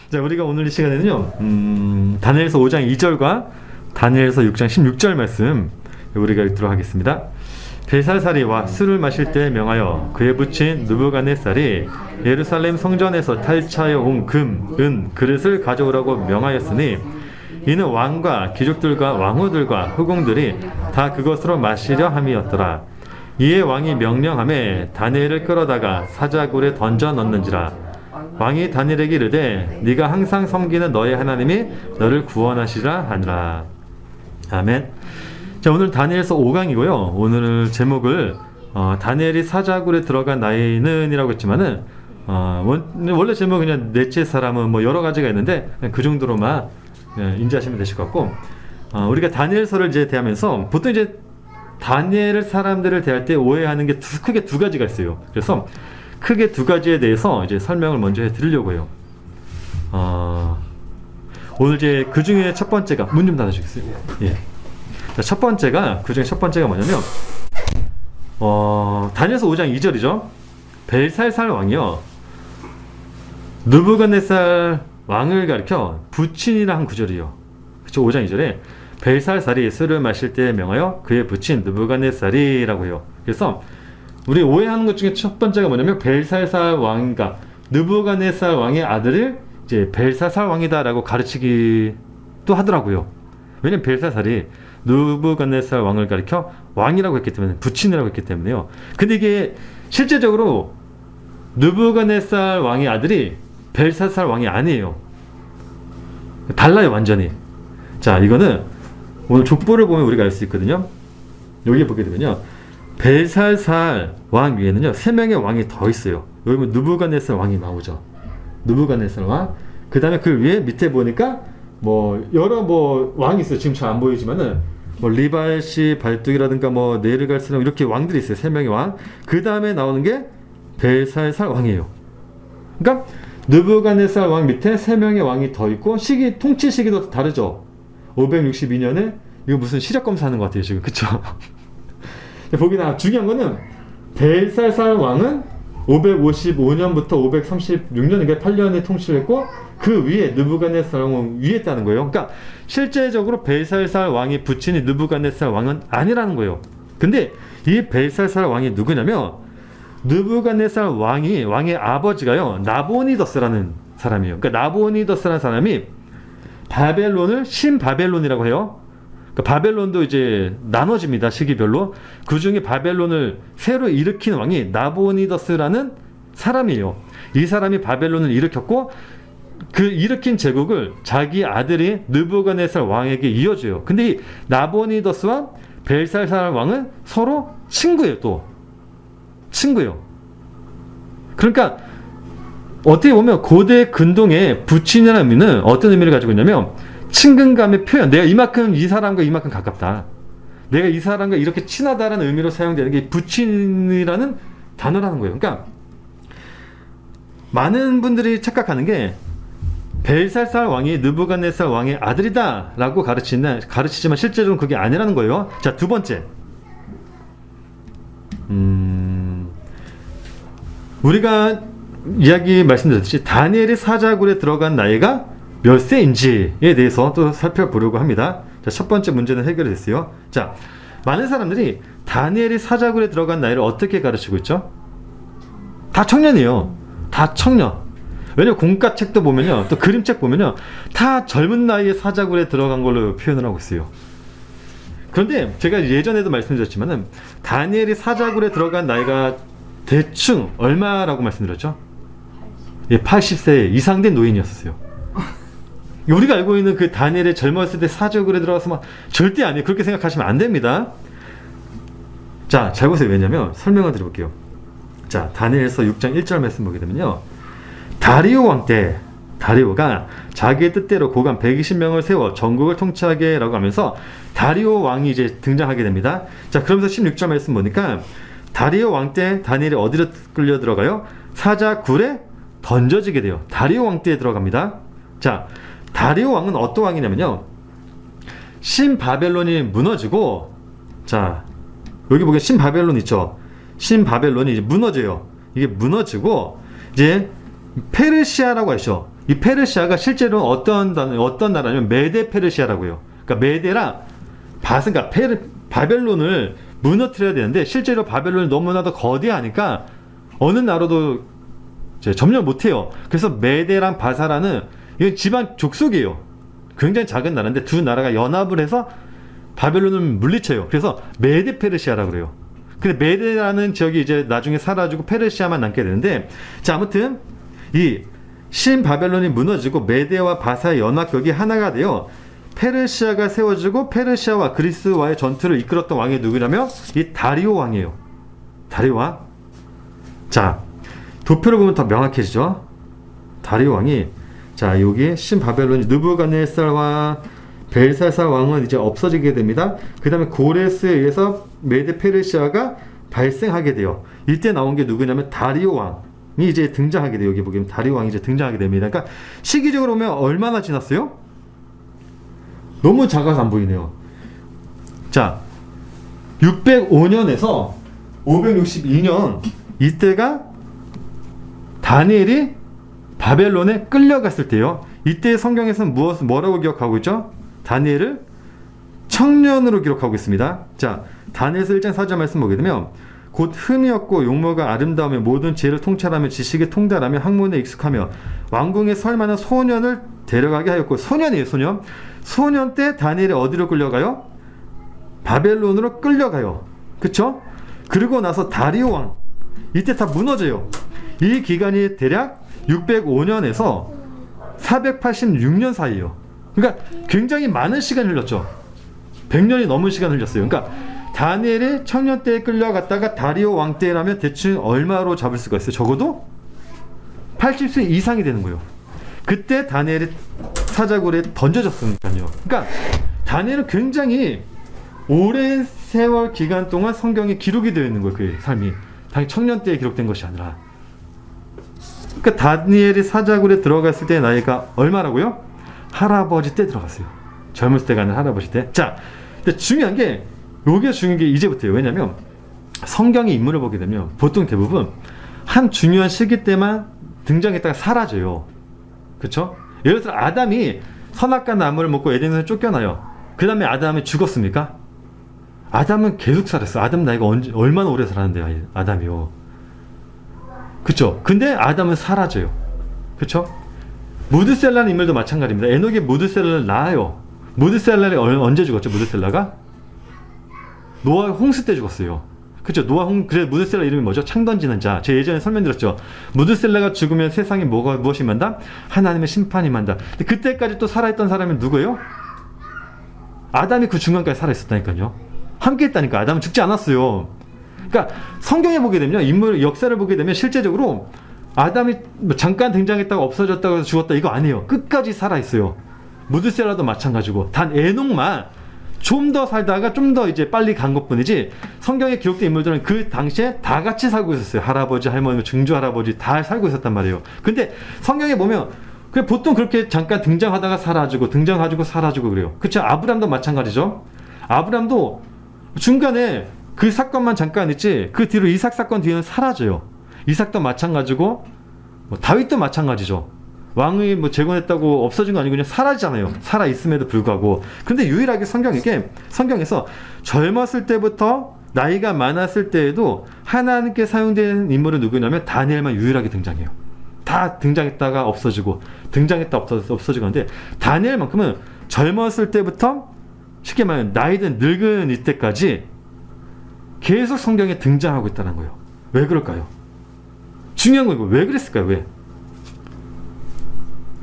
자, 우리가 오늘 이 시간에는요, 다니엘서 5장 2절과 다니엘서 6장 16절 말씀 우리가 읽도록 하겠습니다. 벨사살이와 술을 마실 때 명하여 그에 붙인 느부갓네살이 예루살렘 성전에서 탈취하여 온 금, 은, 그릇을 가져오라고 명하였으니 이는 왕과 귀족들과 왕후들과 후궁들이 다 그것으로 마시려 함이었더라. 이에 왕이 명령하매 다니엘을 끌어다가 사자굴에 던져 넣는지라. 왕이 다니엘에게 이르되 네가 항상 섬기는 너의 하나님이 너를 구원하시라 하니라. 아멘. 자, 오늘 다니엘서 5강이고요. 오늘 제목을 다니엘이 사자굴에 들어간 나이는 이라고 했지만은 원래 제목은 그냥 넷째 사람은 뭐 여러 가지가 있는데 그 정도로만 인지하시면 되실 것 같고, 우리가 다니엘서를 이제 대하면서 보통 이제 다니엘 사람들을 대할 때 오해하는 게 크게 두 가지가 있어요. 그래서 크게 두 가지에 대해서 이제 설명을 먼저 해드리려고 해요. 오늘 이제 그 중에 첫 번째가, 문 좀 닫아주겠어요? 예. 자, 첫 번째가, 그 중에 첫 번째가 뭐냐면, 다니엘서 5장 2절이죠. 벨살살 왕이요, 느부갓네살 왕을 가리켜 부친이라 한 구절이요. 그쵸, 5장 2절에 벨살살이 술을 마실 때 명하여 그의 부친 느부갓네살이라고 해요. 그래서 우리 오해하는 것 중에 첫 번째가 뭐냐면 벨살살 왕과 느부갓네살 왕의 아들을 이제 벨살살 왕이다라고 가르치기도 하더라고요. 왜냐면 벨살살이 느부갓네살 왕을 가리켜 왕이라고 했기 때문에, 부친이라고 했기 때문에요. 근데 이게 실제적으로 느부갓네살 왕의 아들이 벨살살 왕이 아니에요. 달라요, 완전히. 자, 이거는 오늘 족보를 보면 우리가 알 수 있거든요. 여기 보게 되면요, 벨살살 왕 위에는요 3명의 왕이 더 있어요. 여기 보면 느부갓네살 왕이 나오죠. 느부갓네살 왕. 그 다음에 그 위에 밑에 보니까 여러 왕이 있어요. 지금 잘 안 보이지만은 리발시, 발뚝이라든가 네르갈스랑 이렇게 왕들이 있어요. 3명의 왕. 그 다음에 나오는 게 벨살살 왕이에요. 그러니까 느부갓네살 왕 밑에 3명의 왕이 더 있고, 통치 시기도 다르죠. 562년에 이거 무슨 시력 검사하는 것 같아요 지금. 그쵸? 보기나 중요한 거는 벨살살 왕은 555년부터 536년인가 8년에 통치를 했고, 그 위에 느부갓네살 왕은 위에 있다는 거예요. 그러니까 실제적으로 벨살살 왕이 부친이 느부갓네살 왕은 아니라는 거예요. 근데 이 벨살살 왕이 누구냐면, 느부갓네살 왕의 아버지가요 나보니더스라는 사람이에요. 그러니까 나보니더스라는 사람이 바벨론을 신바벨론이라고 해요. 그러니까 바벨론도 이제 나눠집니다, 시기별로. 그 중에 바벨론을 새로 일으킨 왕이 나보니더스라는 사람이에요. 이 사람이 바벨론을 일으켰고, 그 일으킨 제국을 자기 아들이 느부갓네살 왕에게 이어줘요. 근데 이 나보니더스와 벨살살 왕은 서로 친구예요. 또 친구예요. 그러니까 어떻게 보면 고대 근동의 부친이라는 의미는 어떤 의미를 가지고 있냐면, 친근감의 표현. 내가 이만큼 이 사람과 이만큼 가깝다, 내가 이 사람과 이렇게 친하다라는 의미로 사용되는 게 부친이라는 단어라는 거예요. 그러니까 많은 분들이 착각하는 게 벨살살 왕이 느부갓네살 왕의 아들이다 라고 가르치지만 실제로는 그게 아니라는 거예요. 자, 두 번째, 우리가 이야기 말씀드렸듯이 다니엘이 사자굴에 들어간 나이가 몇 세인지에 대해서 또 살펴보려고 합니다. 자, 첫 번째 문제는 해결이 됐어요. 자, 많은 사람들이 다니엘이 사자굴에 들어간 나이를 어떻게 가르치고 있죠? 다 청년이에요. 다 청년. 왜냐면 공과책도 보면요, 또 그림책 보면요, 다 젊은 나이에 사자굴에 들어간 걸로 표현을 하고 있어요. 그런데 제가 예전에도 말씀드렸지만은 다니엘이 사자굴에 들어간 나이가 대충 얼마라고 말씀드렸죠? 예, 80세 이상 된 노인이었어요. 우리가 알고 있는 그 다니엘의 젊었을 때 사자굴에 들어가서 막, 절대 아니에요. 그렇게 생각하시면 안 됩니다. 자, 잘 보세요. 왜냐면 설명을 드려볼게요. 자, 다니엘서 6장 1절 말씀 보게 되면요, 다리오 왕 때 다리오가 자기의 뜻대로 고관 120명을 세워 전국을 통치하게 라고 하면서 다리오 왕이 이제 등장하게 됩니다. 자, 그러면서 16절 말씀 보니까 다리오 왕 때 다니엘이 어디로 끌려 들어가요? 사자굴에 던져지게 돼요. 다리오 왕 때에 들어갑니다. 자, 다리오 왕은 어떤 왕이냐면요, 신바벨론이 무너지고, 자, 여기 보기에 신바벨론 있죠? 신바벨론이 이제 무너져요. 이게 무너지고, 이제 페르시아라고 하죠. 이 페르시아가 실제로 어떤 나라냐면 메데 페르시아라고요. 그러니까 메데랑 그러니까 바벨론을 무너뜨려야 되는데 실제로 바벨론이 너무나도 거대하니까 어느 나라도 점령 못해요. 그래서 메데랑 바사라는 이건 지방 족속이에요. 굉장히 작은 나라인데 두 나라가 연합을 해서 바벨론을 물리쳐요. 그래서 메데 페르시아라고 그래요. 근데 메데라는 지역이 이제 나중에 사라지고 페르시아만 남게 되는데, 자, 아무튼 이 신바벨론이 무너지고 메데와 바사의 연합국이 하나가 되어 페르시아가 세워지고 페르시아와 그리스와의 전투를 이끌었던 왕이 누구냐면 이 다리오 왕이에요. 다리오 왕. 자, 도표를 보면 더 명확해지죠. 다리오 왕이, 자, 여기 신바벨론이 느부갓네살 왕, 벨사살 왕은 이제 없어지게 됩니다. 그 다음에 고레스에 의해서 메데 페르시아가 발생하게 돼요. 이때 나온 게 누구냐면 다리오 왕이 이제 등장하게 돼요. 여기 보시면 다리오 왕이 이제 등장하게 됩니다. 그러니까 시기적으로 보면 얼마나 지났어요? 너무 작아서 안 보이네요. 자, 605년에서 562년 이때가 다니엘이 바벨론에 끌려갔을 때요. 이때 성경에서는 뭐라고 기억하고 있죠? 다니엘을 청년으로 기록하고 있습니다. 자, 다니엘서 1장 4절 말씀 보게 되면 곧 흠이 없고 용모가 아름다우며 모든 지혜를 통찰하며 지식에 통달하며 학문에 익숙하며 왕궁에 설 만한 소년을 데려가게 하였고, 소년이에요. 소년 때 다니엘이 어디로 끌려가요? 바벨론으로 끌려가요. 그쵸? 그리고 나서 다리오 왕, 이때 다 무너져요. 이 기간이 대략 605년에서 486년 사이에요. 그러니까 굉장히 많은 시간이 흘렀죠. 100년이 넘은 시간을 흘렸어요. 그러니까 다니엘이 청년 때에 끌려갔다가 다리오 왕 때라면 대충 얼마로 잡을 수가 있어요? 적어도 80세 이상이 되는 거예요. 그때 다니엘이 사자굴에 던져졌으니까요. 그러니까 다니엘은 굉장히 오랜 세월 기간 동안 성경에 기록이 되어 있는 거예요. 그 삶이 당연히 청년 때에 기록된 것이 아니라. 그러니까 다니엘이 사자굴에 들어갔을 때 나이가 얼마라고요? 할아버지 때 들어갔어요. 젊었을 때가 아니라 할아버지 때. 자, 근데 중요한 게, 요게 중요한 게 이제부터예요. 왜냐면 성경의 인물을 보게 되면 보통 대부분 한 중요한 시기 때만 등장했다가 사라져요. 그쵸? 예를 들어 아담이 선악과 나무를 먹고 에덴에서 쫓겨나요. 그 다음에 아담이 죽었습니까? 아담은 계속 살았어. 아담 나이가 얼마나 오래 살았는데, 아담이요. 그쵸? 근데 아담은 사라져요. 그쵸? 무드셀라는 인물도 마찬가지입니다. 에녹이 무드셀라를 낳아요. 무드셀라가 언제 죽었죠? 무드셀라가? 노아 홍수 때 죽었어요. 그쵸? 그래, 무드셀라 이름이 뭐죠? 창 던지는 자. 제가 예전에 설명드렸죠. 무드셀라가 죽으면 세상에 무엇이 임한다? 하나님의 심판이 임한다. 근데 그때까지 또 살아있던 사람이 누구예요? 아담이 그 중간까지 살아있었다니까요. 함께 했다니까. 아담은 죽지 않았어요. 그러니까 성경에 보게 되면, 인물 역사를 보게 되면 실제적으로 아담이 잠깐 등장했다가 없어졌다고 해서 죽었다, 이거 아니에요. 끝까지 살아있어요. 무드셀라도 마찬가지고. 단 에녹만 좀 더 살다가 좀 더 이제 빨리 간 것뿐이지, 성경에 기록된 인물들은 그 당시에 다 같이 살고 있었어요. 할아버지, 할머니, 증조 할아버지 다 살고 있었단 말이에요. 근데 성경에 보면 그냥 보통 그렇게 잠깐 등장하다가 사라지고 등장하고 사라지고 그래요. 그쵸? 아브람도 마찬가지죠. 아브람도 중간에 그 사건만 잠깐 있지, 그 뒤로 이삭 사건 뒤에는 사라져요. 이삭도 마찬가지고, 다윗도 마찬가지죠. 왕이 재건했다고 없어진 거 아니고 그냥 사라지잖아요. 살아 있음에도 불구하고. 근데 유일하게 성경에서 젊었을 때부터 나이가 많았을 때에도 하나님께 사용된 인물은 누구냐면 다니엘만 유일하게 등장해요. 다 등장했다가 없어지고, 등장했다 없어지고 하는데, 다니엘만큼은 젊었을 때부터 쉽게 말하면 나이든 늙은 이때까지 계속 성경에 등장하고 있다는 거예요. 왜 그럴까요? 중요한 건 이거. 왜 그랬을까요? 왜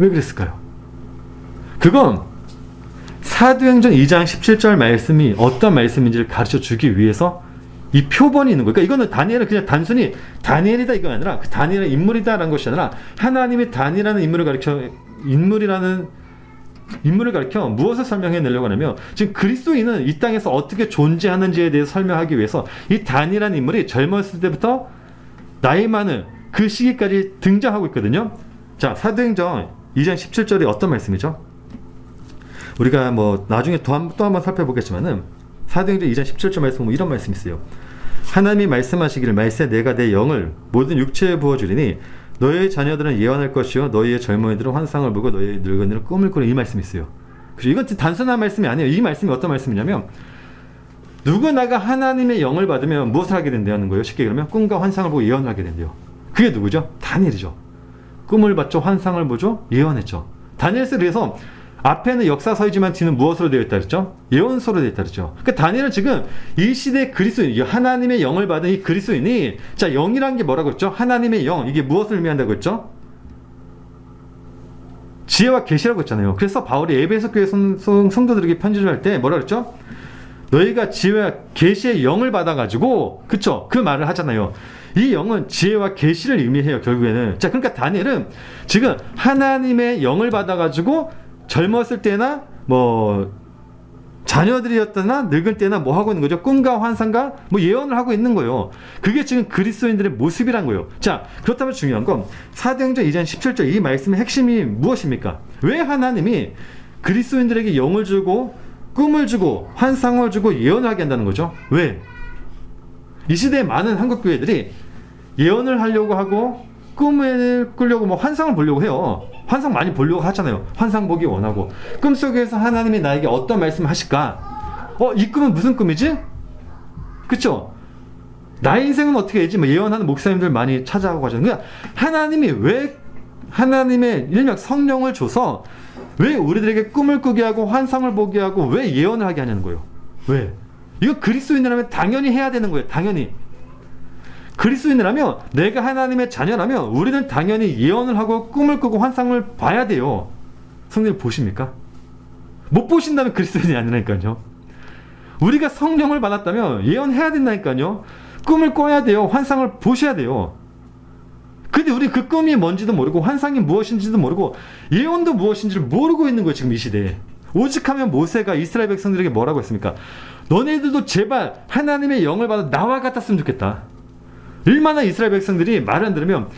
그랬을까요? 그건 사도행전 2장 17절 말씀이 어떤 말씀인지를 가르쳐 주기 위해서 이 표본이 있는 거예요. 그러니까 이거는 다니엘은 그냥 단순히 다니엘이다 이건 아니라, 그 다니엘은 인물이다라는 것이 아니라, 하나님이 다니엘이라는 인물을 가르쳐 무엇을 설명해 내려고 하냐면, 지금 그리스도인은 이 땅에서 어떻게 존재하는지에 대해서 설명하기 위해서 이 다니엘이라는 인물이 젊었을 때부터 나이 많은 그 시기까지 등장하고 있거든요. 자, 사도행전 2장 17절이 어떤 말씀이죠? 우리가 나중에 또 한 번 살펴보겠지만은, 사도행전 2장 17절 말씀 보면 이런 말씀이 있어요. 하나님이 말씀하시기를, 말세 내가 내 영을 모든 육체에 부어주리니 너희의 자녀들은 예언할 것이요 너희의 젊은이들은 환상을 보고 너희의 늙은이들은 꿈을 꾸는 이 말씀이 있어요. 그리고 이건 단순한 말씀이 아니에요. 이 말씀이 어떤 말씀이냐면 누구나가 하나님의 영을 받으면 무엇을 하게 된다는 거예요. 쉽게 그러면 꿈과 환상을 보고 예언을 하게 된대요. 그게 누구죠? 다니엘이죠. 꿈을 봤죠. 환상을 보죠. 예언했죠. 다니엘서에 의해서 앞에는 역사서이지만 뒤는 무엇으로 되어 있다 그랬죠? 예언서로 되어 있다 그랬죠. 그러니까 다니엘은 지금 이 시대 그리스도인, 하나님의 영을 받은 이 그리스도인이, 자, 영이란 게 뭐라고 했죠? 하나님의 영, 이게 무엇을 의미한다고 했죠? 지혜와 계시라고 했잖아요. 그래서 바울이 에베소 교회 성도들에게 편지를 할 때 뭐라 그랬죠? 너희가 지혜와 계시의 영을 받아가지고, 그쵸? 그 말을 하잖아요. 이 영은 지혜와 계시를 의미해요, 결국에는. 자, 그러니까 다니엘은 지금 하나님의 영을 받아가지고 젊었을 때나 뭐 자녀들이었거나 늙을 때나 뭐 하고 있는 거죠? 꿈과 환상과 뭐 예언을 하고 있는 거예요. 그게 지금 그리스도인들의 모습이란 거예요. 자, 그렇다면 중요한 건 사도행전 2장 17절 이 말씀의 핵심이 무엇입니까? 왜 하나님이 그리스도인들에게 영을 주고 꿈을 주고 환상을 주고 예언을 하게 한다는 거죠? 왜? 이 시대에 많은 한국 교회들이 예언을 하려고 하고 꿈을 꾸려고 뭐 환상을 보려고 해요. 환상 많이 보려고 하잖아요. 환상 보기 원하고. 꿈속에서 하나님이 나에게 어떤 말씀을 하실까? 이 꿈은 무슨 꿈이지? 그쵸? 나의 인생은 어떻게 되지? 뭐 예언하는 목사님들 많이 찾아가고 하잖아요. 그러니까 하나님이 왜 하나님의 일명 성령을 줘서 왜 우리들에게 꿈을 꾸게 하고 환상을 보게 하고 왜 예언을 하게 하냐는 거예요. 왜? 이거 그리스도인이라면 당연히 해야 되는 거예요. 당연히. 그리스도인이라면, 내가 하나님의 자녀라면 우리는 당연히 예언을 하고 꿈을 꾸고 환상을 봐야 돼요. 성령을 보십니까? 못 보신다면 그리스도인이 아니라니까요. 우리가 성령을 받았다면 예언해야 된다니까요. 꿈을 꿔야 돼요. 환상을 보셔야 돼요. 근데 우리 그 꿈이 뭔지도 모르고 환상이 무엇인지도 모르고 예언도 무엇인지를 모르고 있는 거예요. 지금 이 시대에. 오직하면 모세가 이스라엘 백성들에게 뭐라고 했습니까? 너네들도 제발 하나님의 영을 받아 나와 같았으면 좋겠다. 얼마나 이스라엘 백성들이 말을 안 들으면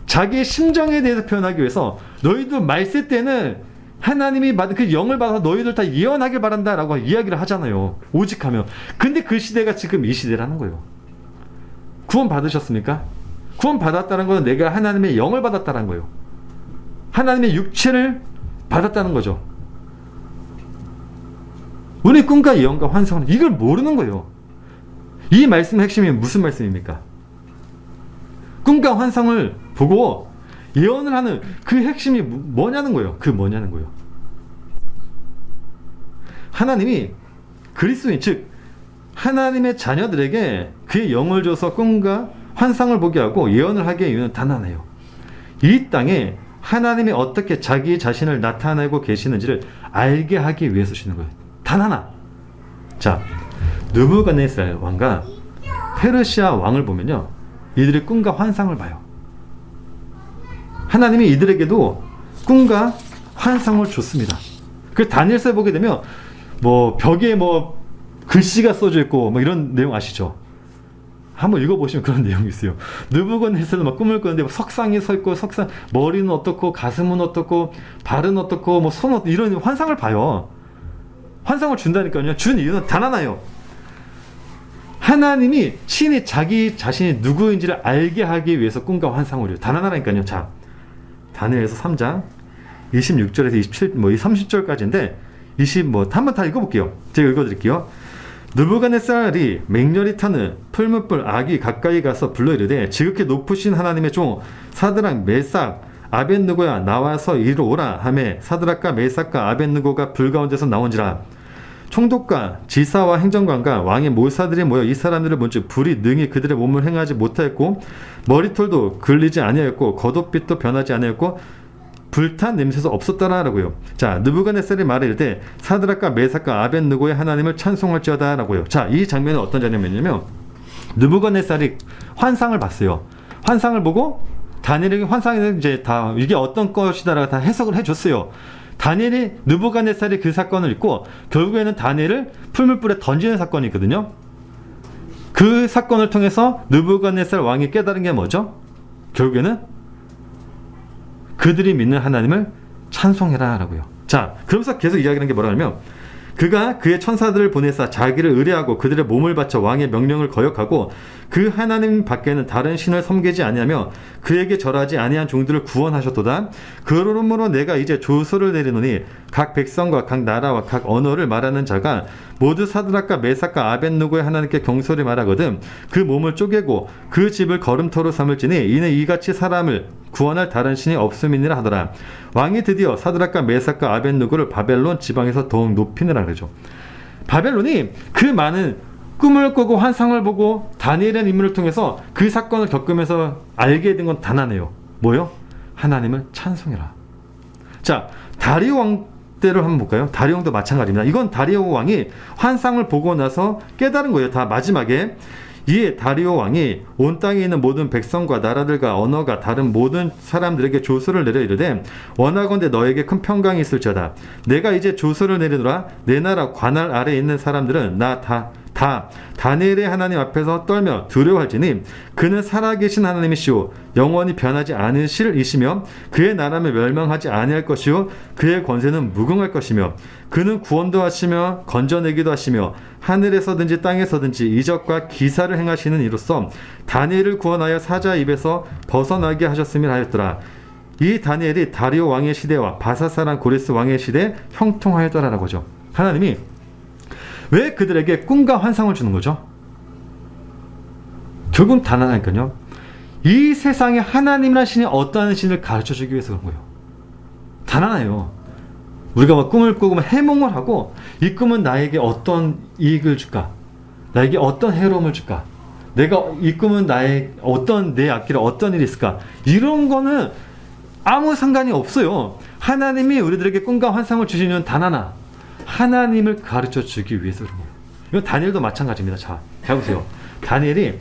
자기의 심정에 대해서 표현하기 위해서 너희들 말세 때는 하나님이 받은 그 영을 받아서 너희들 다 예언하길 바란다 라고 이야기를 하잖아요. 오직하면. 근데 그 시대가 지금 이 시대라는 거예요. 구원 받으셨습니까? 구원 받았다는 것은 내가 하나님의 영을 받았다는 거예요. 하나님의 육체를 받았다는 거죠. 우리 꿈과 예언과 환상은 이걸 모르는 거예요. 이 말씀의 핵심이 무슨 말씀입니까? 꿈과 환상을 보고 예언을 하는 그 핵심이 뭐냐는 거예요. 그 뭐냐는 거예요. 하나님이 그리스도인, 즉 하나님의 자녀들에게 그의 영을 줘서 꿈과 환상을 보게 하고 예언을 하게 한 이유는 단 하나예요. 이 땅에 하나님이 어떻게 자기 자신을 나타내고 계시는지를 알게 하기 위해서 주시는 거예요. 단 하나. 자, 느부갓네살 왕과 페르시아 왕을 보면요, 이들의 꿈과 환상을 봐요. 하나님이 이들에게도 꿈과 환상을 줬습니다. 그 다니엘서에 보게 되면 뭐 벽에 뭐 글씨가 써져 있고 뭐 이런 내용 아시죠? 한번 읽어보시면 그런 내용이 있어요. 느부갓네살은 막 꿈을 꾸는데 뭐 석상이 서 있고 석상 머리는 어떻고 가슴은 어떻고 발은 어떻고 뭐 손 어떻고 이런 환상을 봐요. 환상을 준다니까요. 준 이유는 단 하나예요. 하나님이 친히 자기 자신이 누구인지를 알게 하기 위해서 꿈과 환상을 줘요. 단 하나라니까요. 자, 다니엘서 3장 26절에서 27, 뭐 30절까지인데 한번 다 읽어볼게요. 제가 읽어드릴게요. 느부갓네살이 맹렬히 타는 풀무불 아기 가까이 가서 불러 이르되 지극히 높으신 하나님의 종 사드락 메삭 아벳느고야 나와서 이리로 오라 하매 사드락과 메삭과 아벳느고가 불 가운데서 나온지라. 총독과 지사와 행정관과 왕의 모사들이 모여 이 사람들을 본즉 불이 능히 그들의 몸을 행하지 못하였고 머리털도 글리지 아니하였고 겉옷빛도 변하지 아니하였고 불탄 냄새도 없었더라라고요. 자, 느부갓네살이 말을 이르되 사드락과 메삭과 아벳느고의 하나님을 찬송할지어다라고요. 자, 이 장면은 어떤 장면이냐면 느부갓네살이 환상을 봤어요. 환상을 보고 다니엘에게 환상에는 이제 다 이게 어떤 것이다라고 다 해석을 해줬어요. 다니엘이 느부갓네살이 그 사건을 읽고 결국에는 다니엘을 풀물불에 던지는 사건이 있거든요. 그 사건을 통해서 느부갓네살 왕이 깨달은 게 뭐죠? 결국에는 그들이 믿는 하나님을 찬송해라 라고요. 자, 그러면서 계속 이야기하는 게 뭐라 하면 그가 그의 천사들을 보내사 자기를 의뢰하고 그들의 몸을 바쳐 왕의 명령을 거역하고 그 하나님 밖에는 다른 신을 섬기지 아니하며 그에게 절하지 아니한 종들을 구원하셨도다. 그러므로 내가 이제 조서를 내리노니 각 백성과 각 나라와 각 언어를 말하는 자가 모두 사드락과 메삭과 아벳느고의 하나님께 경솔히 말하거든 그 몸을 쪼개고 그 집을 걸음터로 삼을지니 이는 이같이 사람을 구원할 다른 신이 없음이니라 하더라. 왕이 드디어 사드락과 메삭과 아벳느고를 바벨론 지방에서 더욱 높이느라 그러죠. 바벨론이 그 많은 꿈을 꾸고 환상을 보고 다니엘의 인물을 통해서 그 사건을 겪으면서 알게 된 건 단 하나예요. 뭐요? 하나님을 찬송해라. 자, 다리오 왕 때를 한번 볼까요? 다리오 왕도 마찬가지입니다. 이건 다리오 왕이 환상을 보고 나서 깨달은 거예요. 다 마지막에. 이에 다리오 왕이 온 땅에 있는 모든 백성과 나라들과 언어가 다른 모든 사람들에게 조서를 내려 이르되 원하건대 너에게 큰 평강이 있을지어다. 내가 이제 조서를 내리노라. 내 나라 관할 아래에 있는 사람들은 다 다니엘의 하나님 앞에서 떨며 두려워할지니 그는 살아계신 하나님이시오 영원히 변하지 않으실 이시며 그의 나라는 멸망하지 아니할 것이요 그의 권세는 무궁할 것이며 그는 구원도 하시며 건져내기도 하시며 하늘에서든지 땅에서든지 이적과 기사를 행하시는 이로써 다니엘을 구원하여 사자 입에서 벗어나게 하셨음이라 하였더라. 이 다니엘이 다리오 왕의 시대와 바사사란 고레스 왕의 시대에 형통하였더라라고 하죠. 하나님이 왜 그들에게 꿈과 환상을 주는 거죠? 결국은 단 하나니까요. 이 세상에 하나님이라는 신이 어떠한 신을 가르쳐주기 위해서 그런 거예요. 단 하나예요. 우리가 막 꿈을 꾸고 해몽을 하고 이 꿈은 나에게 어떤 이익을 줄까? 나에게 어떤 해로움을 줄까? 내가 이 꿈은 나의 어떤 내 앞길에 어떤 일이 있을까? 이런 거는 아무 상관이 없어요. 하나님이 우리들에게 꿈과 환상을 주시는 단 하나. 하나님을 가르쳐 주기 위해서 그런 거예요. 이건 다니엘도 마찬가지입니다. 자, 보세요. 다니엘이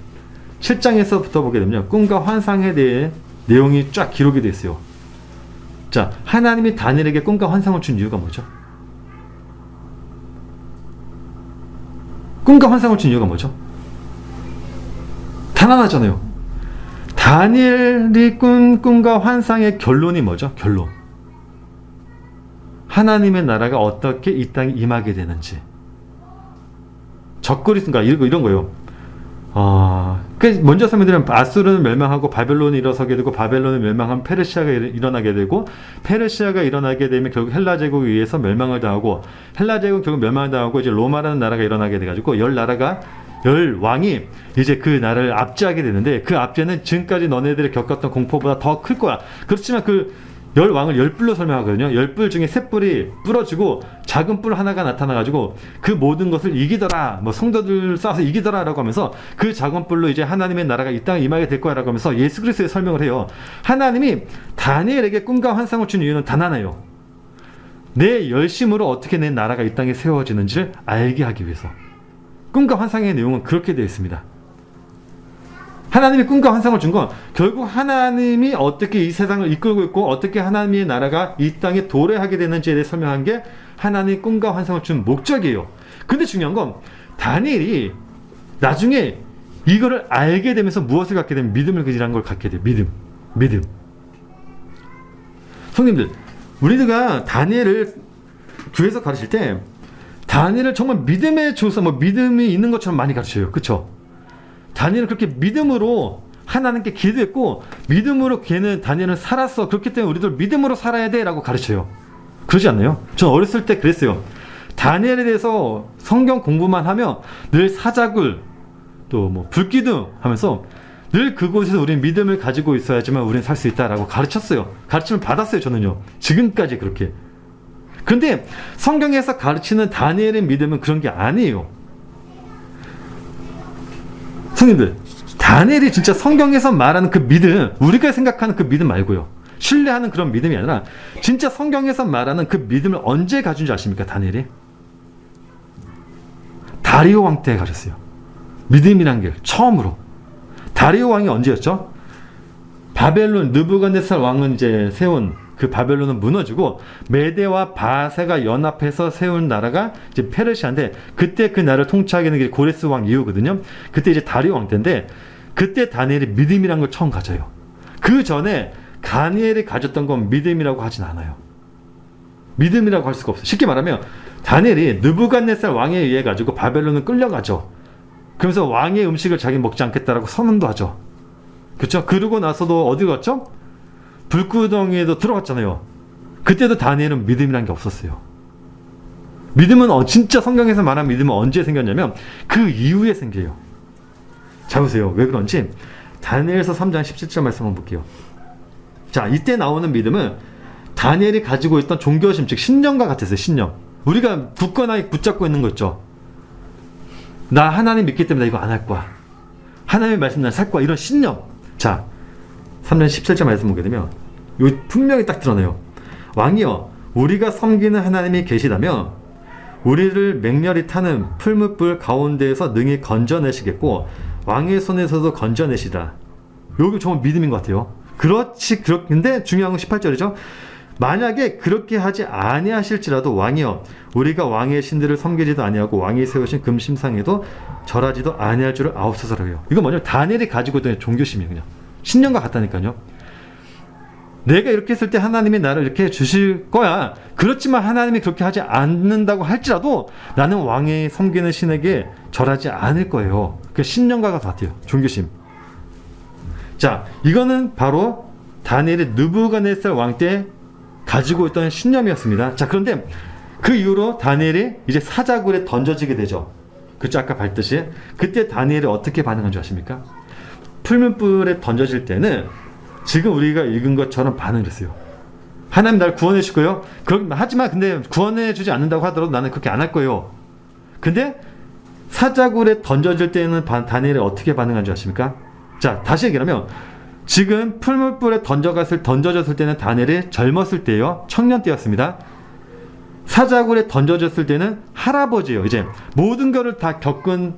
7장에서부터 보게 되면 꿈과 환상에 대해 내용이 쫙 기록이 되어 있어요. 자, 하나님이 다니엘에게 꿈과 환상을 준 이유가 뭐죠? 꿈과 환상을 준 이유가 뭐죠? 단 하나잖아요. 다니엘이 꾼 꿈과 환상의 결론이 뭐죠? 결론. 하나님의 나라가 어떻게 이 땅에 임하게 되는지. 적그리스도인가 이런 거예요. 먼저 설명드리면 아수르는 멸망하고 바벨론이 일어서게 되고 바벨론이 멸망하면 페르시아가 일어나게 되고 페르시아가 일어나게 되면 결국 헬라 제국에 의해서 멸망을 당하고 헬라 제국은 결국 멸망을 당하고 이제 로마라는 나라가 일어나게 돼가지고 열 왕이 이제 그 나라를 압제하게 되는데 그 압제는 지금까지 너네들이 겪었던 공포보다 더 클 거야. 그렇지만 그 열 왕을 열 뿔로 설명하거든요. 열 뿔 중에 세 뿔이 부러지고 작은 뿔 하나가 나타나가지고 그 모든 것을 이기더라. 뭐 성도들 싸워서 이기더라라고 하면서 그 작은 뿔로 이제 하나님의 나라가 이 땅에 임하게 될 거야라고 하면서 예수 그리스도의 설명을 해요. 하나님이 다니엘에게 꿈과 환상을 준 이유는 단 하나예요. 내 열심으로 어떻게 내 나라가 이 땅에 세워지는지를 알게 하기 위해서. 꿈과 환상의 내용은 그렇게 되어 있습니다. 하나님이 꿈과 환상을 준 건 결국 하나님이 어떻게 이 세상을 이끌고 있고 어떻게 하나님의 나라가 이 땅에 도래하게 되는지에 대해 설명한 게 하나님이 꿈과 환상을 준 목적이에요. 근데 중요한 건 다니엘이 나중에 이거를 알게 되면서 무엇을 갖게 되면 믿음을 그지라는 걸 갖게 돼요. 믿음. 성님들, 우리가 다니엘을 교회에서 가르칠 때 다니엘을 정말 믿음의 조사, 믿음이 있는 것처럼 많이 가르쳐요. 그렇죠? 다니엘은 그렇게 믿음으로 하나님께 기도했고 믿음으로 다니엘은 살았어. 그렇기 때문에 우리도 믿음으로 살아야 돼 라고 가르쳐요. 그러지 않나요? 전 어렸을 때 그랬어요. 다니엘에 대해서 성경 공부만 하면 늘 사자굴 또 불기둥 하면서 늘 그곳에서 우리는 믿음을 가지고 있어야지만 우리는 살 수 있다라고 가르쳤어요. 가르침을 받았어요. 저는요. 지금까지 그렇게. 근데 성경에서 가르치는 다니엘의 믿음은 그런 게 아니에요. 성님들, 다니엘이 진짜 성경에서 말하는 그 믿음, 우리가 생각하는 그 믿음 말고요. 신뢰하는 그런 믿음이 아니라 진짜 성경에서 말하는 그 믿음을 언제 가진 줄 아십니까? 다니엘이? 다리오 왕 때 가졌어요. 믿음이란 게 처음으로. 다리오 왕이 언제였죠? 바벨론 느부갓네살 왕은 이제 세운 그 바벨론은 무너지고 메대와 바세가 연합해서 세운 나라가 이제 페르시아인데 그때 그 나라를 통치하게 된 게 고레스 왕 이후거든요. 그때 이제 다리오 왕 때인데 그때 다니엘이 믿음이란 걸 처음 가져요. 그 전에 다니엘이 가졌던 건 믿음이라고 하진 않아요. 믿음이라고 할 수가 없어요. 쉽게 말하면 다니엘이 느부갓네살 왕에 의해 가지고 바벨론을 끌려가죠. 그러면서 왕의 음식을 자기 먹지 않겠다라고 선언도 하죠. 그렇죠? 그러고 나서도 어디 갔죠? 불구덩이에도 들어갔잖아요. 그때도 다니엘은 믿음이란 게 없었어요. 믿음은 진짜 성경에서 말하는 믿음은 언제 생겼냐면 그 이후에 생겨요. 자 보세요. 왜 그런지 다니엘서 3장 17절 말씀 한번 볼게요. 자, 이때 나오는 믿음은 다니엘이 가지고 있던 종교심, 즉 신념과 같았어요. 신념. 우리가 굳건하게 붙잡고 있는 거 있죠. 나 하나님 믿기 때문에 나 이거 안 할 거야. 하나님의 말씀 난 살 거야. 이런 신념. 자, 3장 17절 말씀 보게 되면 요 분명히 딱 드러나요. 왕이여, 우리가 섬기는 하나님이 계시다면 우리를 맹렬히 타는 풀무불 가운데에서 능히 건져내시겠고 왕의 손에서도 건져내시라. 여기 정말 믿음인 것 같아요. 그렇지, 근데 중요한 건 18절이죠. 만약에 그렇게 하지 아니하실지라도 왕이여, 우리가 왕의 신들을 섬기지도 아니하고 왕이 세우신 금심상에도 절하지도 아니할 줄을 아옵소서라고 해요. 이건 뭐냐면 다니엘이 가지고 있던 종교심이에요. 그냥 신념과 같다니까요. 내가 이렇게 했을 때 하나님이 나를 이렇게 해주실 거야. 그렇지만 하나님이 그렇게 하지 않는다고 할지라도 나는 왕의 섬기는 신에게 절하지 않을 거예요. 그 신념과 같아요. 종교심. 자, 이거는 바로 다니엘의 느부갓네살 왕 때 가지고 있던 신념이었습니다. 자, 그런데 그 이후로 다니엘이 이제 사자굴에 던져지게 되죠. 그쵸? 아까 봤듯이. 그때 다니엘이 어떻게 반응한 줄 아십니까? 풀무불에 던져질 때는 지금 우리가 읽은 것처럼 반응을 했어요. 하나님 나를 구원해 주실 거예요? 하지만 근데 구원해 주지 않는다고 하더라도 나는 그렇게 안 할 거예요. 근데 사자굴에 던져질 때는 다니엘이 어떻게 반응한 줄 아십니까? 자, 다시 얘기하면 지금 풀무불에 던져졌을 때는 다니엘이 젊었을 때예요. 청년 때였습니다. 사자굴에 던져졌을 때는 할아버지예요. 이제 모든 것을 다 겪은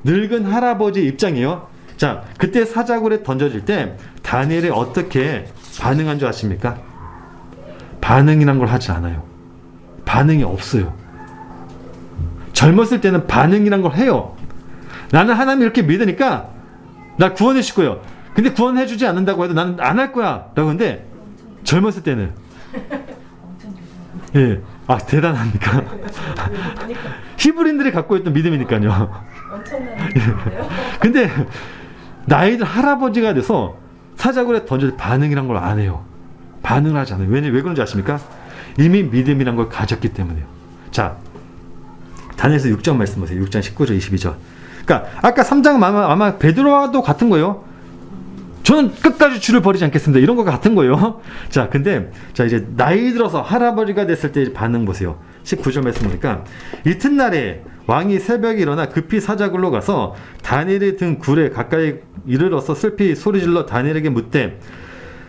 늙은 할아버지 입장이에요. 자, 그때 사자굴에 던져질 때 다니엘이 어떻게 반응한 줄 아십니까? 반응이란 걸 하지 않아요. 반응이 없어요. 젊었을 때는 반응이란 걸 해요. 나는 하나님 이렇게 믿으니까 날 구원해 주실 거예요. 근데 구원해 주지 않는다고 해도 나는 안 할 거야 라고 하는데 젊었을 때는 예, 아 대단합니까? 히브리인들이 갖고 있던 믿음이니까요. 근데 나이들 할아버지가 돼서 사자굴에 던질 반응이란 걸 안 해요. 반응을 하지 않아요. 왜 그런지 아십니까? 이미 믿음이란 걸 가졌기 때문에요. 자, 다니엘서 6장 말씀 보세요. 6장 19절 22절. 그러니까 아까 3장은 아마 베드로와도 같은 거예요. 저는 끝까지 주를 버리지 않겠습니다. 이런 거 같은 거예요. 자, 근데 자 이제 나이 들어서 할아버지가 됐을 때 반응 보세요. 19절 말씀 보니까 이튿날에 왕이 새벽에 일어나 급히 사자굴로 가서 다니엘이 든 굴에 가까이 이르러서 슬피 소리질러 다니엘에게 묻되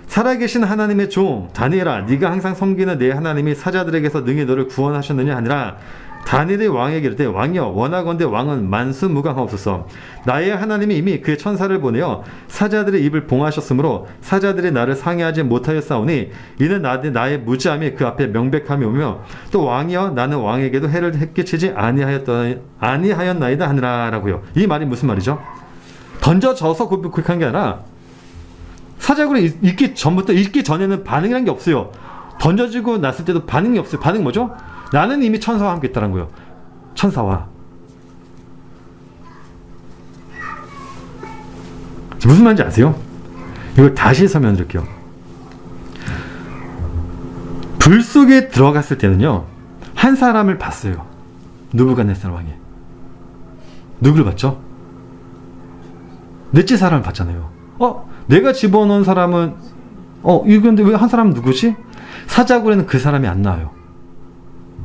살아계신 하나님의 종 다니엘아, 네가 항상 섬기는 내 하나님이 사자들에게서 능히 너를 구원하셨느냐 하니라. 다니엘이 왕에게 이르되 왕이여, 원하건대 왕은 만수무강하옵소서. 나의 하나님이 이미 그의 천사를 보내어 사자들의 입을 봉하셨으므로 사자들이 나를 상해하지 못하였사오니 이는 나의 무지함이 그 앞에 명백함이 오며 또 왕이여, 나는 왕에게도 해를 끼치지 아니하였나이다 하느라라고요. 이 말이 무슨 말이죠? 던져져서 그렇게 한 게 아니라 사자굴에 있기 전에는 반응이란 게 없어요. 던져지고 났을 때도 반응이 없어요. 반응이 뭐죠? 나는 이미 천사와 함께 있다는 거예요. 천사와. 무슨 말인지 아세요? 이걸 다시 설명드릴게요. 불 속에 들어갔을 때는요, 한 사람을 봤어요. 느부갓네살 왕이. 누구를 봤죠? 넷째 사람을 봤잖아요. 내가 집어넣은 사람은 이건데 왜 한 사람은 누구지? 사자굴에는 그 사람이 안 나와요.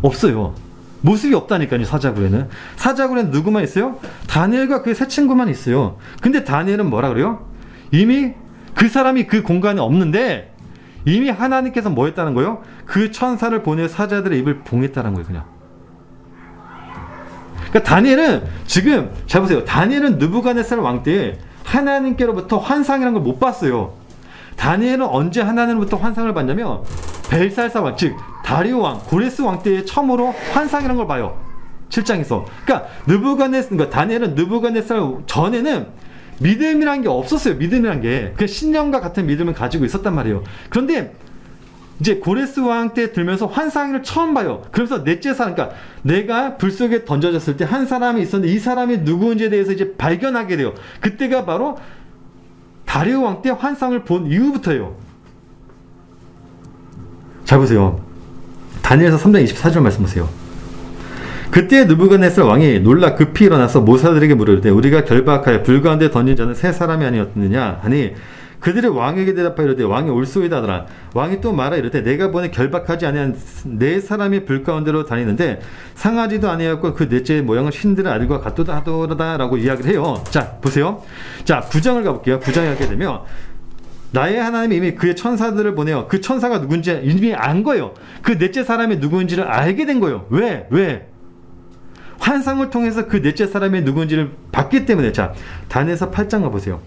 없어요. 모습이 없다니까요. 사자굴에는 누구만 있어요? 다니엘과 그의 세 친구만 있어요. 근데 다니엘은 뭐라 그래요? 이미 그 사람이 그 공간에 없는데 이미 하나님께서 뭐 했다는 거예요? 그 천사를 보내 사자들의 입을 봉했다는 거예요. 그냥. 그러니까 다니엘은 지금 잘 보세요. 다니엘은 느부갓네살 왕 때 하나님께로부터 환상이라는 걸 못 봤어요. 다니엘은 언제 하나님으로부터 환상을 봤냐면 벨살사 왕, 즉 다리오 왕, 고레스 왕 때에 처음으로 환상이라는 걸 봐요. 7장에서. 그러니까 다니엘은 느부갓네살 전에는 믿음이란 게 없었어요. 믿음이란 게. 그 신념과 같은 믿음을 가지고 있었단 말이에요. 그런데 이제 고레스 왕 때 들면서 환상을 처음 봐요. 그러면서 넷째 사람, 그러니까 내가 불 속에 던져졌을 때 한 사람이 있었는데 이 사람이 누구인지에 대해서 이제 발견하게 돼요. 그때가 바로 다리오 왕 때 환상을 본 이후부터예요. 잘 보세요. 다니엘서 3장 24절 말씀 보세요. 그때 느부갓네살 왕이 놀라 급히 일어나서 모사들에게 물으되 우리가 결박하여 불 가운데 던진 자는 세 사람이 아니었느냐 하니 그들이 왕에게 대답하여 이르되 왕이 올소이다 하더라. 왕이 또 말하 이르되 내가 보내 결박하지 아니한 네 사람이 불 가운데로 다니는데 상하지도 아니하였고 그 넷째의 모양은 신들의 아들과 같도다 하더라 라고 이야기를 해요. 자 보세요. 자 9장을 가볼게요. 9장에 가게 되면 나의 하나님이 이미 그의 천사들을 보내어 그 천사가 누군지 이미 안 거예요. 그 넷째 사람이 누군지를 알게 된 거예요. 왜? 환상을 통해서 그 넷째 사람이 누군지를 봤기 때문에. 자 다니엘서 8장 가보세요.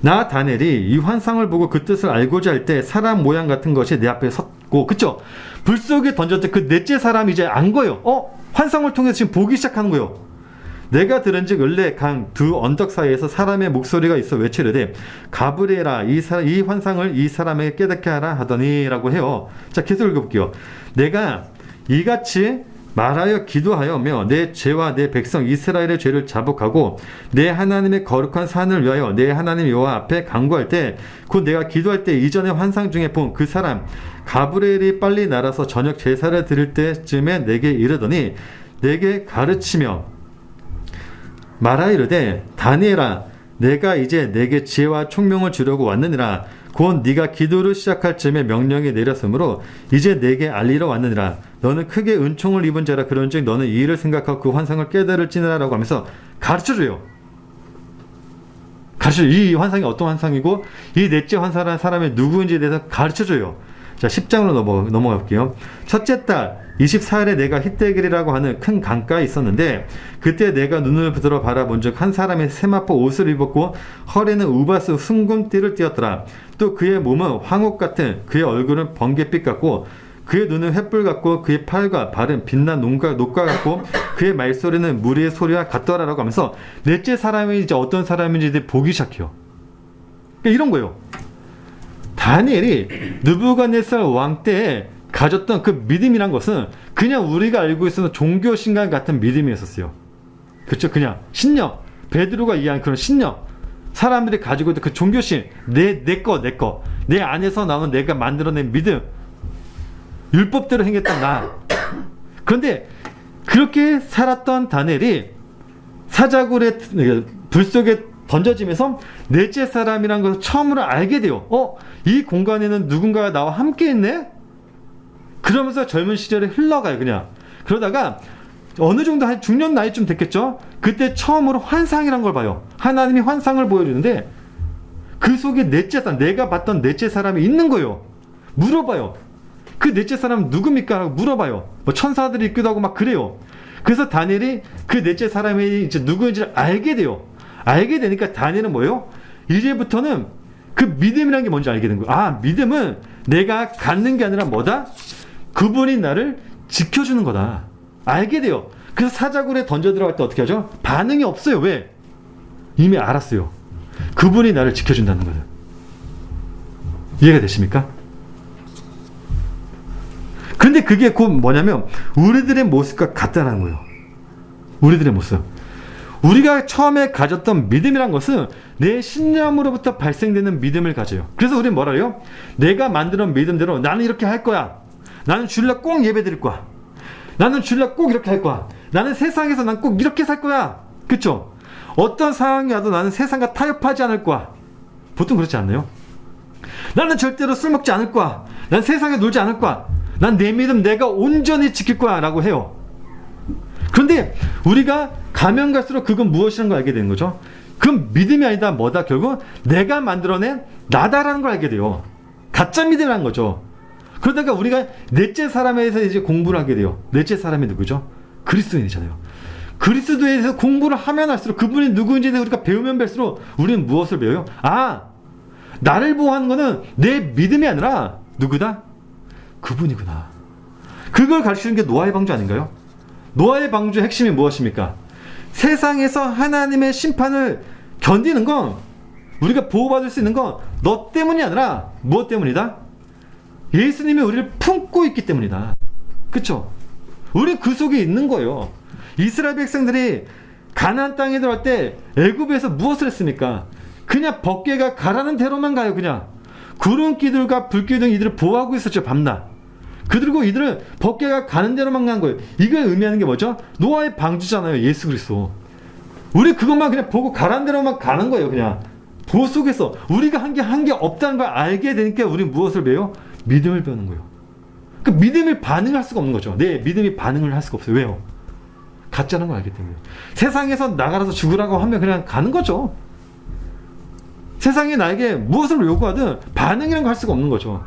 나 다니엘이 이 환상을 보고 그 뜻을 알고자 할 때 사람 모양 같은 것이 내 앞에 섰고, 그쵸? 불 속에 던졌던 그 넷째 사람이 이제 안 거예요. 환상을 통해서 지금 보기 시작하는 거예요. 내가 들은즉 을레 강 두 언덕 사이에서 사람의 목소리가 있어 외치르되 가브리엘아 이 환상을 이 사람에게 깨닫게 하라 하더니라고 해요. 자 계속 읽어볼게요. 내가 이같이 말하여 기도하여며 내 죄와 내 백성 이스라엘의 죄를 자복하고 내 하나님의 거룩한 산을 위하여 내 하나님 여호와 앞에 간구할 때 곧 내가 기도할 때 이전의 환상 중에 본 그 사람 가브리엘이 빨리 날아서 저녁 제사를 드릴 때쯤에 내게 이르더니 내게 가르치며 말하 이르되 다니엘아 내가 이제 내게 지혜와 총명을 주려고 왔느니라. 곧 네가 기도를 시작할 즈음에 명령이 내렸으므로 이제 내게 알리러 왔느니라. 너는 크게 은총을 입은 자라. 그런즉 너는 이 일을 생각하고 그 환상을 깨달을지니라 라고 하면서 가르쳐줘요. 이 환상이 어떤 환상이고 이 넷째 환상한 사람이 누구인지에 대해서 가르쳐줘요. 자 10장으로 넘어가 볼게요. 첫째 달 24일에 내가 히데길이라고 하는 큰 강가에 있었는데 그때 내가 눈을 들어 바라본즉 한 사람이 세마포 옷을 입었고 허리는 우바스 순금띠를 띠었더라. 또 그의 몸은 황옥 같은, 그의 얼굴은 번갯빛 같고 그의 눈은 횃불 같고 그의 팔과 발은 빛난 녹과 같고 그의 말소리는 무리의 소리와 같더라라고 하면서 넷째 사람이 이제 어떤 사람인지 보기 시작해요. 그러니까 이런 거예요. 다니엘이 느부갓네살 왕 때에 가졌던 그 믿음이란 것은 그냥 우리가 알고 있었던 종교 신앙 같은 믿음이었어요. 그렇죠? 그냥 신념, 베드로가 이해한 그런 신념, 사람들이 가지고 있던 그 종교심, 내 거, 내 안에서 나오는 내가 만들어낸 믿음, 율법대로 행했던 나. 그런데 그렇게 살았던 다니엘이 사자굴의 불 속에 던져지면서 넷째 사람이라는 것을 처음으로 알게 돼요. 이 공간에는 누군가가 나와 함께 있네? 그러면서 젊은 시절에 흘러가요, 그냥. 그러다가 어느 정도 한 중년 나이쯤 됐겠죠? 그때 처음으로 환상이란 걸 봐요. 하나님이 환상을 보여주는데 그 속에 넷째 사람, 내가 봤던 넷째 사람이 있는 거예요. 물어봐요. 그 넷째 사람은 누굽니까? 라고 물어봐요. 뭐 천사들이 있기도 하고 막 그래요. 그래서 다니엘이 그 넷째 사람이 이제 누구인지를 알게 돼요. 알게 되니까 다니엘은 뭐예요? 이제부터는 그 믿음이라는 게 뭔지 알게 된 거예요. 믿음은 내가 갖는 게 아니라 뭐다? 그분이 나를 지켜주는 거다. 알게 돼요. 그래서 사자굴에 던져 들어갈 때 어떻게 하죠? 반응이 없어요. 왜? 이미 알았어요. 그분이 나를 지켜준다는 거예요. 이해가 되십니까? 근데 그게 곧 뭐냐면 우리들의 모습과 같다는 거예요. 우리들의 모습. 우리가 처음에 가졌던 믿음이란 것은 내 신념으로부터 발생되는 믿음을 가져요. 그래서 우리는 뭐라 해요? 내가 만드는 믿음대로 나는 이렇게 할 거야. 나는 주일날 꼭 예배 드릴 거야. 나는 주일날 꼭 이렇게 할 거야. 나는 세상에서 난 꼭 이렇게 살 거야. 그쵸? 어떤 상황이 와도 나는 세상과 타협하지 않을 거야. 보통 그렇지 않나요? 나는 절대로 술 먹지 않을 거야. 난 세상에 놀지 않을 거야. 난 내 믿음 내가 온전히 지킬 거야 라고 해요. 그런데 우리가 가면 갈수록 그건 무엇이라는 걸 알게 되는 거죠. 그건 믿음이 아니다. 뭐다? 결국 내가 만들어낸 나다라는 걸 알게 돼요. 가짜 믿음이라는 거죠. 그러다가 우리가 넷째 사람에 대해서 이제 공부를 하게 돼요. 넷째 사람이 누구죠? 그리스도인이잖아요. 그리스도에 대해서 공부를 하면 할수록 그분이 누구인지 우리가 배우면 배울수록 우리는 무엇을 배워요? 나를 보호하는 거는 내 믿음이 아니라 누구다? 그분이구나. 그걸 가르치는 게 노아의 방주 아닌가요? 노아의 방주의 핵심이 무엇입니까? 세상에서 하나님의 심판을 견디는 건, 우리가 보호받을 수 있는 건 너 때문이 아니라 무엇 때문이다? 예수님이 우리를 품고 있기 때문이다. 그쵸? 우리 그 속에 있는 거예요. 이스라엘 백성들이 가나안 땅에 들어갈 때 애굽에서 무엇을 했습니까? 그냥 법궤가 가라는 대로만 가요. 그냥 구름기들과 불기둥 이들을 보호하고 있었죠. 밤낮. 그리고 이들은 법궤가 가는 대로만 간 거예요. 이걸 의미하는 게 뭐죠? 노아의 방주잖아요. 예수 그리스도. 우리 그것만 그냥 보고 가라는 대로만 가는 거예요. 그냥 보호 속에서 우리가 한 게 없다는 걸 알게 되니까 우리 무엇을 배워요? 믿음을 배우는 거예요. 그 믿음을 반응할 수가 없는 거죠. 내 믿음이 반응을 할 수가 없어요. 왜요? 가짜는 걸 알기 때문에. 세상에서 나가라서 죽으라고 하면 그냥 가는 거죠. 세상이 나에게 무엇을 요구하든 반응이라는 거 할 수가 없는 거죠.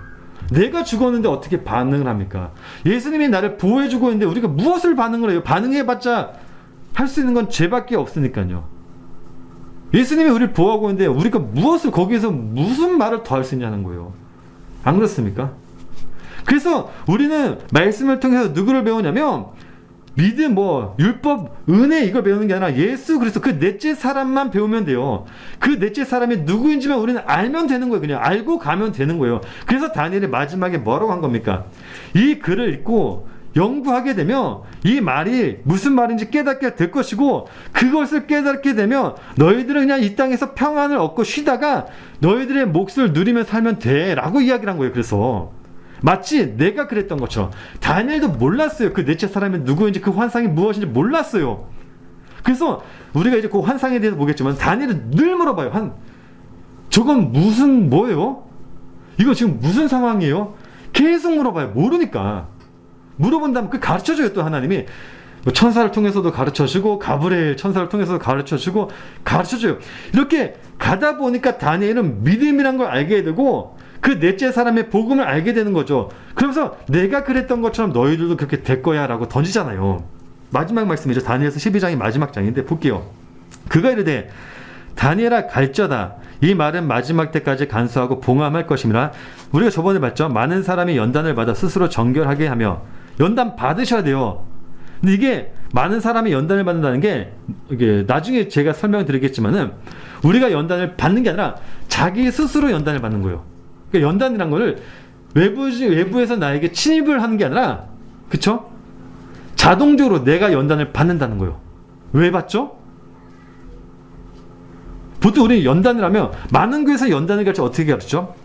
내가 죽었는데 어떻게 반응을 합니까? 예수님이 나를 보호해주고 있는데 우리가 무엇을 반응을 해요? 반응해봤자 할 수 있는 건 죄밖에 없으니까요. 예수님이 우리를 보호하고 있는데 우리가 무엇을 거기에서 무슨 말을 더 할 수 있냐는 거예요. 안 그렇습니까? 그래서 우리는 말씀을 통해서 누구를 배우냐면 믿음, 율법, 은혜 이걸 배우는 게 아니라 예수 그리스도 그 넷째 사람만 배우면 돼요. 그 넷째 사람이 누구인지만 우리는 알면 되는 거예요. 그냥 알고 가면 되는 거예요. 그래서 다니엘이 마지막에 뭐라고 한 겁니까? 이 글을 읽고 연구하게 되면 이 말이 무슨 말인지 깨닫게 될 것이고 그것을 깨닫게 되면 너희들은 그냥 이 땅에서 평안을 얻고 쉬다가 너희들의 몫을 누리며 살면 돼 라고 이야기를 한 거예요. 그래서 마치 내가 그랬던 것처럼 다니엘도 몰랐어요. 그 넷째 사람이 누구인지 그 환상이 무엇인지 몰랐어요. 그래서 우리가 이제 그 환상에 대해서 보겠지만 다니엘은 늘 물어봐요. 저건 뭐예요? 이거 지금 무슨 상황이에요? 계속 물어봐요. 모르니까. 물어본다면 그 가르쳐줘요. 또 하나님이 천사를 통해서도 가르쳐주고 가브리엘 천사를 통해서도 가르쳐주고 가르쳐줘요. 이렇게 가다 보니까 다니엘은 믿음이란 걸 알게 되고 그 넷째 사람의 복음을 알게 되는 거죠. 그러면서 내가 그랬던 것처럼 너희들도 그렇게 될 거야 라고 던지잖아요. 마지막 말씀이죠. 다니엘서 12장이 마지막 장인데 볼게요. 그가 이르되 다니엘아 갈저다. 이 말은 마지막 때까지 간수하고 봉함할 것임이라. 우리가 저번에 봤죠. 많은 사람이 연단을 받아 스스로 정결하게 하며 연단 받으셔야 돼요. 근데 이게 많은 사람이 연단을 받는다는 게 이게 나중에 제가 설명드리겠지만은 우리가 연단을 받는 게 아니라 자기 스스로 연단을 받는 거예요. 그러니까 연단이란 거를 외부에서 나에게 침입을 하는 게 아니라 그쵸? 자동적으로 내가 연단을 받는다는 거예요. 왜 받죠? 보통 우리 연단을 하면 많은 교회에서 연단을 가르쳐 어떻게 가르치죠?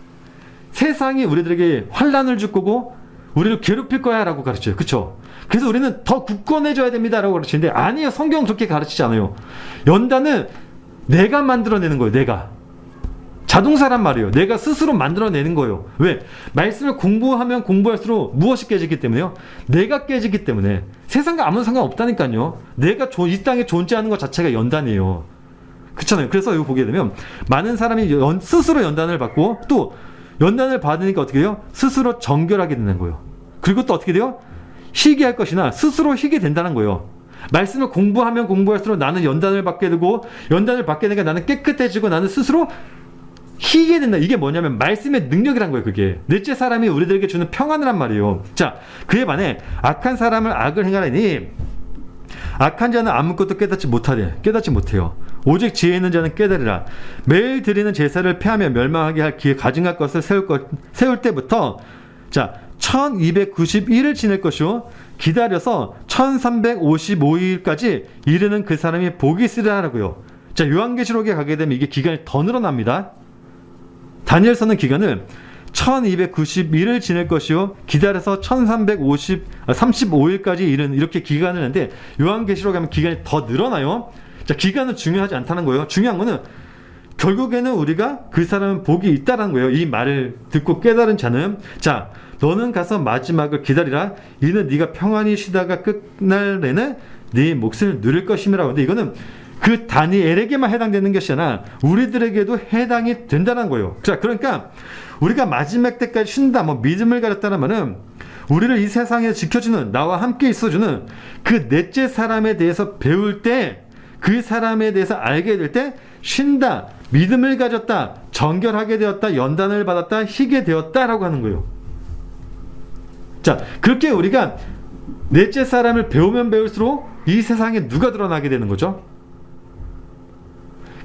세상이 우리들에게 환난을 줄 거고 우리를 괴롭힐 거야 라고 가르쳐요. 그쵸? 그래서 우리는 더 굳건해져야 됩니다 라고 가르치는데 아니에요. 성경은 그렇게 가르치지 않아요. 연단은 내가 만들어내는 거예요. 내가. 자동사란 말이에요. 내가 스스로 만들어내는 거예요. 왜? 말씀을 공부하면 공부할수록 무엇이 깨지기 때문에요? 내가 깨지기 때문에. 세상과 아무 상관없다니까요. 내가 이 땅에 존재하는 것 자체가 연단이에요. 그렇잖아요. 그래서 이거 보게 되면 많은 사람이 스스로 연단을 받고 또 연단을 받으니까 어떻게 돼요? 스스로 정결하게 되는 거예요. 그리고 또 어떻게 돼요? 희게 할 것이나 스스로 희게 된다는 거예요. 말씀을 공부하면 공부할수록 나는 연단을 받게 되고 연단을 받게 되니까 나는 깨끗해지고 나는 스스로 희게 된다. 이게 뭐냐면 말씀의 능력이란 거예요. 그게 넷째 사람이 우리들에게 주는 평안이란 말이에요. 자, 그에 반해 악한 사람을 악을 행하려니 악한 자는 아무것도 깨닫지 못해요. 오직 지혜 있는 자는 깨달으라. 매일 드리는 제사를 폐하며 멸망하게 할 기회 가증할 것을 세울 때부터 자 1291을 지낼 것이요 기다려서 1355일까지 이르는 그 사람이 복이 있으리라고요. 자 요한계시록에 가게 되면 이게 기간이 더 늘어납니다. 다니엘서는 기간을 1291을 지낼 것이요 기다려서 1335일까지 이른 이렇게 기간을 했는데 요한계시록 가면 기간이 더 늘어나요. 자 기간은 중요하지 않다는 거예요. 중요한 거는 결국에는 우리가 그 사람은 복이 있다는 거예요. 이 말을 듣고 깨달은 자는 자 너는 가서 마지막을 기다리라. 이는 네가 평안히 쉬다가 끝날에는 네 몫을 누릴 것임이라고. 근데 이거는 그 다니엘에게만 해당되는 것이 아니라 우리들에게도 해당이 된다는 거예요. 자, 그러니까 우리가 마지막 때까지 쉰다, 믿음을 가졌다는 말은 우리를 이 세상에 지켜주는 나와 함께 있어주는 그 넷째 사람에 대해서 배울 때 그 사람에 대해서 알게 될 때 쉰다, 믿음을 가졌다, 정결하게 되었다, 연단을 받았다, 희게 되었다라고 하는 거예요. 자, 그렇게 우리가 넷째 사람을 배우면 배울수록 이 세상에 누가 드러나게 되는 거죠?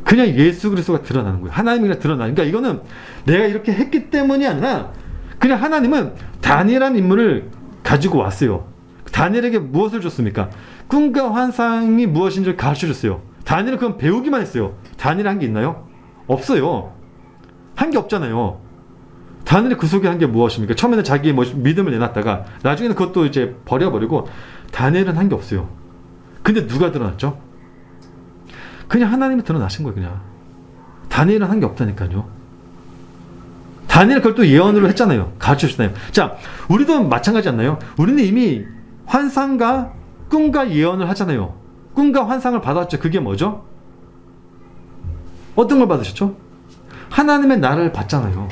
그냥 예수 그리스도가 드러나는 거예요. 하나님이 드러나는. 그러니까 이거는 내가 이렇게 했기 때문이 아니라 그냥 하나님은 다니엘이라는 인물을 가지고 왔어요. 다니엘에게 무엇을 줬습니까? 꿈과 환상이 무엇인지를 가르쳐 줬어요. 다니엘은 그건 배우기만 했어요. 다니엘이 한 게 있나요? 없어요. 한 게 없잖아요. 다니엘이 그 속에 한 게 무엇입니까? 처음에는 자기의 믿음을 내놨다가 나중에는 그것도 이제 버려버리고 다니엘은 한 게 없어요. 근데 누가 드러났죠? 그냥 하나님이 드러나신 거예요. 그냥 다니엘은 한 게 없다니까요. 다니엘은 그걸 또 예언으로 했잖아요. 가르쳐 주잖아요. 자, 우리도 마찬가지 않나요? 우리는 이미 환상과 꿈과 예언을 하잖아요. 꿈과 환상을 받았죠. 그게 뭐죠? 어떤 걸 받으셨죠? 하나님의 나라를 받잖아요.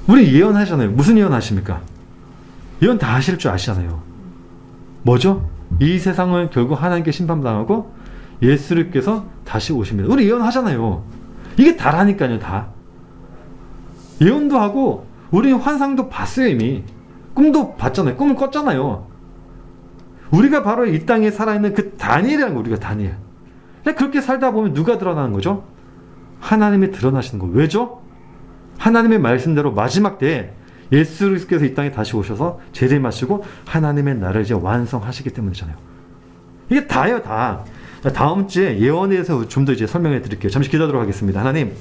우리 예언하잖아요. 무슨 예언 하십니까? 예언 다 하실 줄 아시잖아요. 뭐죠? 이 세상을 결국 하나님께 심판당하고 예수님께서 다시 오십니다. 우리 예언하잖아요. 이게 다라니까요. 다. 예언도 하고 우리 환상도 봤어요. 이미. 꿈도 봤잖아요. 꿈을 꿨잖아요. 우리가 바로 이 땅에 살아있는 그 다니엘이라는 거. 우리가 다니엘. 그렇게 살다 보면 누가 드러나는 거죠? 하나님이 드러나시는 거. 왜죠? 하나님의 말씀대로 마지막 때에 예수께서 이 땅에 다시 오셔서 재림하시고 하나님의 나라를 이제 완성하시기 때문이잖아요. 이게 다예요, 다. 다음 주에 예언에 대해서 좀 더 이제 설명해 드릴게요. 잠시 기도하도록 하겠습니다. 하나님,